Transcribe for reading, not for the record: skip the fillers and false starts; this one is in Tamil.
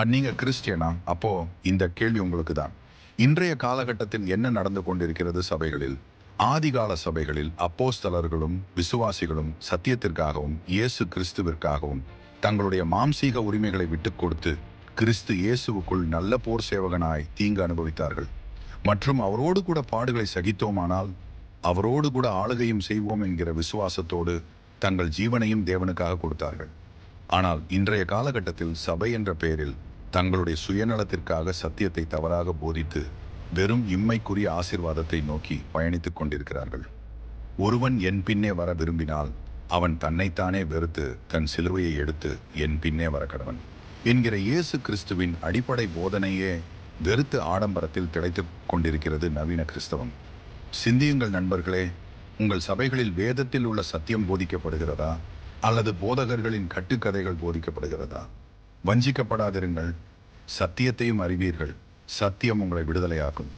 நீங்க கிறிஸ்டியனா? அப்போ இந்த கேள்வி உங்களுக்கு தான். இன்றைய காலகட்டத்தில் என்ன நடந்து கொண்டிருக்கிறது சபைகளில்? ஆதிகால சபைகளில் அப்போஸ்தலர்களும் விசுவாசிகளும் சத்தியத்திற்காகவும் இயேசு கிறிஸ்துவிற்காகவும் தங்களுடைய மாம்சீக உரிமைகளை விட்டுக் கொடுத்து கிறிஸ்து இயேசுவுக்குள் நல்ல போர் சேவகனாய் தீங்கு அனுபவித்தார்கள். மற்றும் அவரோடு கூட பாடுகளை சகித்தோமானால் அவரோடு கூட ஆளுகையும் செய்வோம் என்கிற விசுவாசத்தோடு தங்கள் ஜீவனையும் தேவனுக்காக கொடுத்தார்கள். ஆனால் இன்றைய காலகட்டத்தில் சபை என்ற பெயரில் தங்களுடைய சுயநலத்திற்காக சத்தியத்தை தவறாக போதித்து வெறும் இம்மைக்குரிய ஆசீர்வாதத்தை நோக்கி பயணித்துக் கொண்டிருக்கிறார்கள். ஒருவன் என் பின்னே வர விரும்பினால் அவன் தன்னைத்தானே வெறுத்து தன் சிலுவையை எடுத்து என் பின்னே வர கடவன் என்கிற இயேசு கிறிஸ்துவின் அடிப்படை போதனையே வெறுத்து ஆடம்பரத்தில் திளைத்துக் கொண்டிருக்கிறது நவீன கிறிஸ்தவம். சிந்தியுங்கள் நண்பர்களே, உங்கள் சபைகளில் வேதத்தில் உள்ள சத்தியம் போதிக்கப்படுகிறதா அல்லது போதகர்களின் கட்டுக்கதைகள் போதிக்கப்படுகிறதா? வஞ்சிக்கப்படாதிருங்கள். சத்தியத்தையும் அறிவீர்கள். சத்தியம் உங்களை விடுதலையாக்கும்.